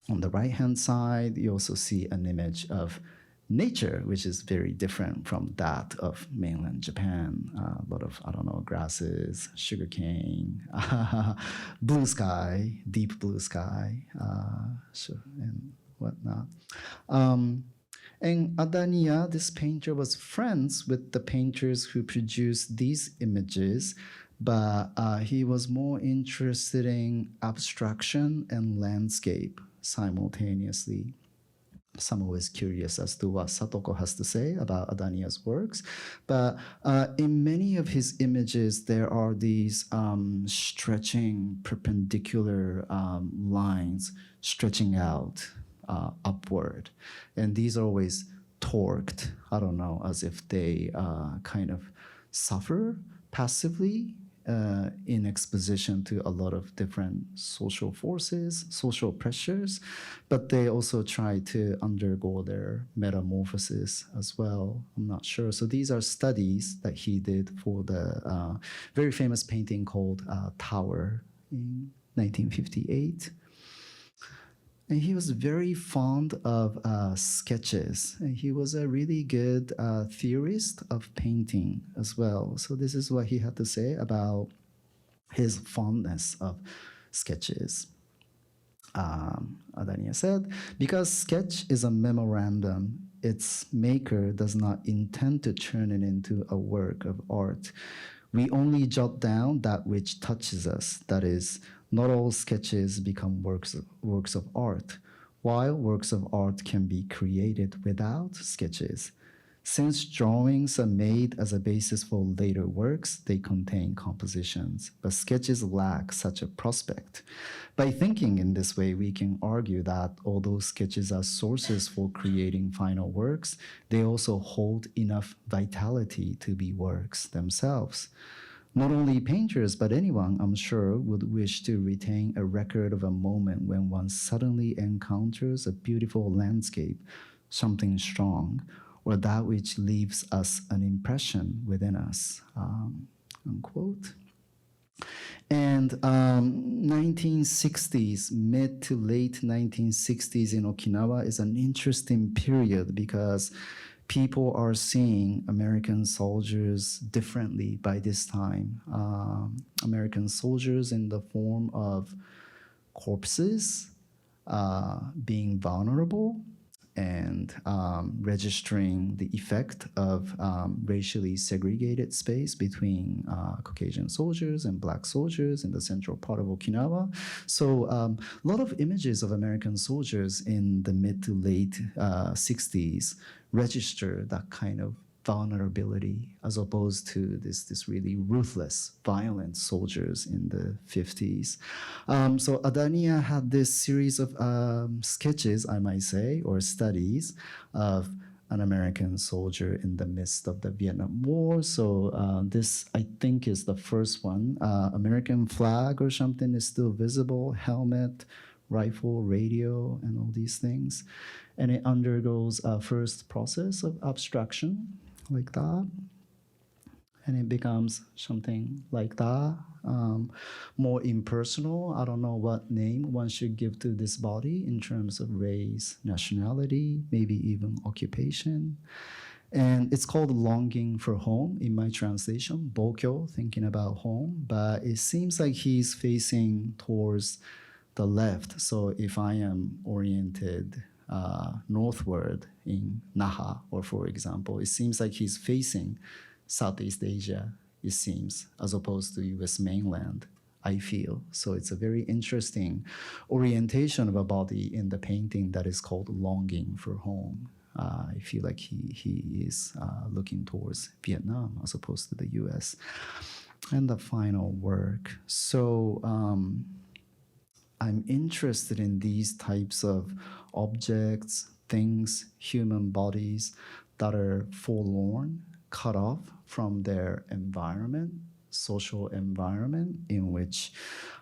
On the right-hand side, you also see an image of nature, which is very different from that of mainland Japan. A lot of, I don't know, grasses, sugarcane, blue sky, deep blue sky, and whatnot. And Adaniya, this painter, was friends with the painters who produced these images, but he was more interested in abstraction and landscape simultaneously. So I'm always curious as to what Satoko has to say about Adaniya's works. But in many of his images, there are these stretching perpendicular lines stretching out upward. And these are always torqued, I don't know, as if they kind of suffer passively in exposition to a lot of different social forces, social pressures, but they also try to undergo their metamorphosis as well. I'm not sure. So these are studies that he did for the very famous painting called Tower in 1958. And he was very fond of sketches. And he was a really good theorist of painting as well. So this is what he had to say about his fondness of sketches. Adania said, because sketch is a memorandum, its maker does not intend to turn it into a work of art. We only jot down that which touches us. That is, not all sketches become works of art, while works of art can be created without sketches. Since drawings are made as a basis for later works, they contain compositions, but sketches lack such a prospect. By thinking in this way, we can argue that although sketches are sources for creating final works, they also hold enough vitality to be works themselves. Not only painters, but anyone, I'm sure, would wish to retain a record of a moment when one suddenly encounters a beautiful landscape, something strong, or that which leaves us an impression within us, unquote. And 1960s, mid to late 1960s in Okinawa is an interesting period because people are seeing American soldiers differently by this time. American soldiers in the form of corpses, being vulnerable, and registering the effect of racially segregated space between Caucasian soldiers and Black soldiers in the central part of Okinawa. So a lot of images of American soldiers in the mid to late 60s register that kind of vulnerability as opposed to this really ruthless, violent soldiers in the 50s. So Adania had this series of sketches, I might say, or studies of an American soldier in the midst of the Vietnam War. So this, I think, is the first one. American flag or something is still visible, helmet, rifle, radio, and all these things. And it undergoes a first process of abstraction, like that. And it becomes something like that, more impersonal. I don't know what name one should give to this body in terms of race, nationality, maybe even occupation. And it's called Longing for Home in my translation, Bokyo, thinking about home. But it seems like he's facing towards the left. So if I am oriented northward in Naha, or for example, it seems like he's facing Southeast Asia, it seems, as opposed to US mainland, I feel. So it's a very interesting orientation of a body in the painting that is called Longing for Home. I feel like he is looking towards Vietnam as opposed to the US. And the final work. So I'm interested in these types of objects, things, human bodies that are forlorn, cut off from their environment, social environment in which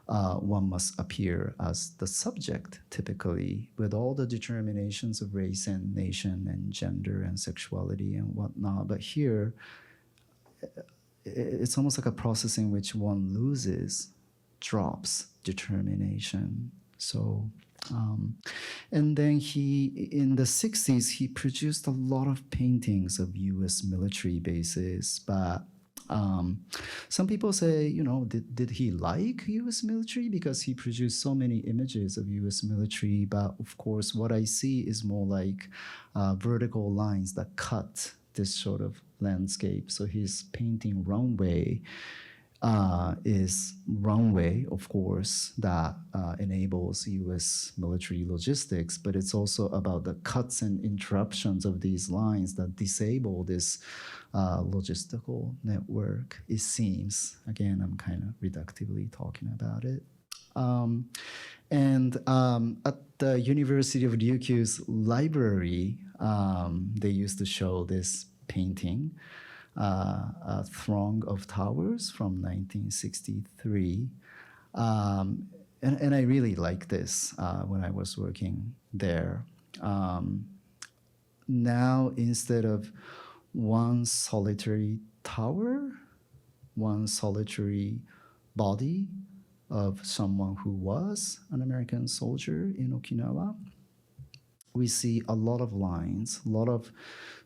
one must appear as the subject, typically, with all the determinations of race and nation and gender and sexuality and whatnot. But here, it's almost like a process in which one loses, drops determination. So, and then in the 60s, he produced a lot of paintings of US military bases, but some people say, did he like US military? Because he produced so many images of US military, but of course, what I see is more like vertical lines that cut this sort of landscape. So his painting runway is runway, of course, that enables US military logistics, but it's also about the cuts and interruptions of these lines that disable this logistical network, it seems. Again, I'm kind of reductively talking about it. And at the University of Ryukyu's library, they used to show this painting, A Throng of Towers from 1963. And I really liked this when I was working there. Now, instead of one solitary tower, one solitary body of someone who was an American soldier in Okinawa. We see a lot of lines, a lot of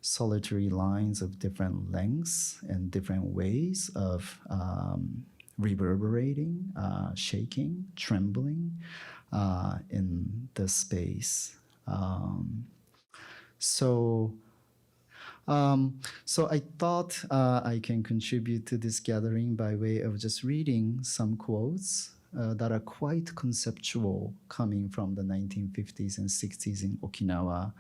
solitary lines of different lengths and different ways of reverberating, shaking, trembling in the space. So I thought I can contribute to this gathering by way of just reading some quotes that are quite conceptual, coming from the 1950s and 60s in Okinawa,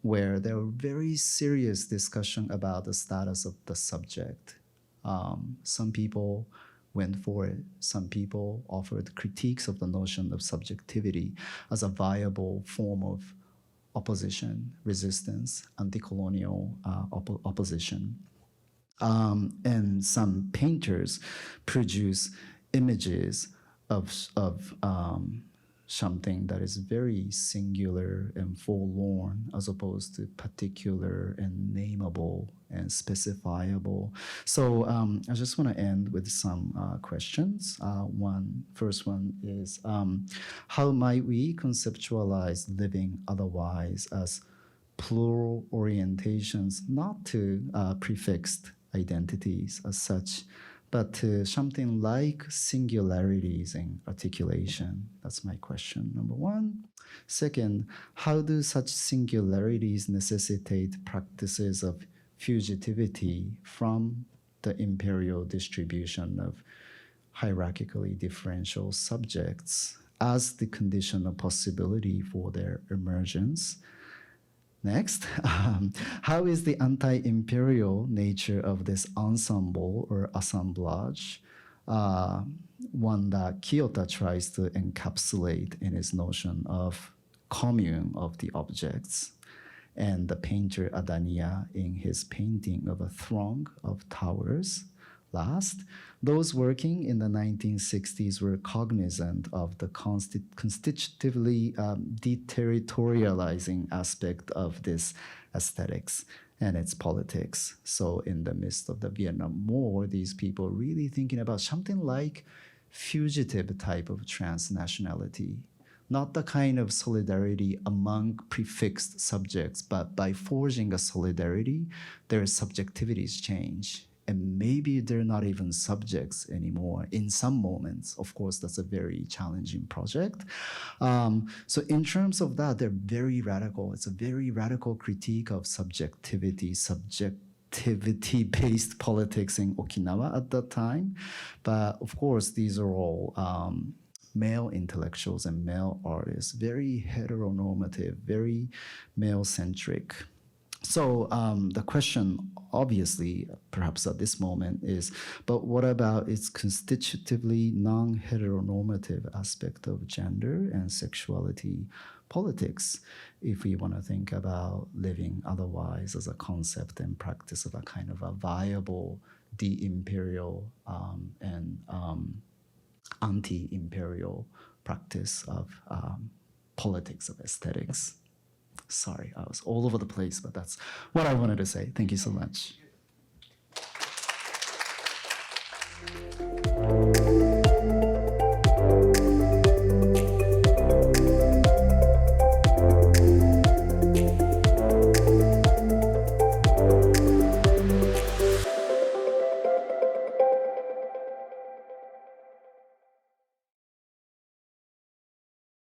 where there were very serious discussion about the status of the subject. Some people went for it. Some people offered critiques of the notion of subjectivity as a viable form of opposition, resistance, anti-colonial opposition. And some painters produce images of something that is very singular and forlorn, as opposed to particular and nameable and specifiable. So I just want to end with some questions. First one is, how might we conceptualize living otherwise as plural orientations, not to prefixed identities as such, but to something like singularities in articulation? That's my question, number one. Second, how do such singularities necessitate practices of fugitivity from the imperial distribution of hierarchically differential subjects as the condition of possibility for their emergence? Next, how is the anti-imperial nature of this ensemble or assemblage, one that Kyoto tries to encapsulate in his notion of commune of the objects, and the painter Adania in his painting of a throng of towers? Last, those working in the 1960s were cognizant of the constitutively deterritorializing aspect of this aesthetics and its politics. So in the midst of the Vietnam War, these people really thinking about something like fugitive type of transnationality, not the kind of solidarity among prefixed subjects, but by forging a solidarity, their subjectivities change. And maybe they're not even subjects anymore in some moments. Of course, that's a very challenging project. So in terms of that, they're very radical. It's a very radical critique of subjectivity-based politics in Okinawa at that time. But of course, these are all male intellectuals and male artists, very heteronormative, very male-centric. So the question, obviously, perhaps at this moment is, but what about its constitutively non-heteronormative aspect of gender and sexuality politics, if we want to think about living otherwise as a concept and practice of a kind of a viable de-imperial and anti-imperial practice of politics of aesthetics? Sorry, I was all over the place, but that's what I wanted to say. Thank you so much.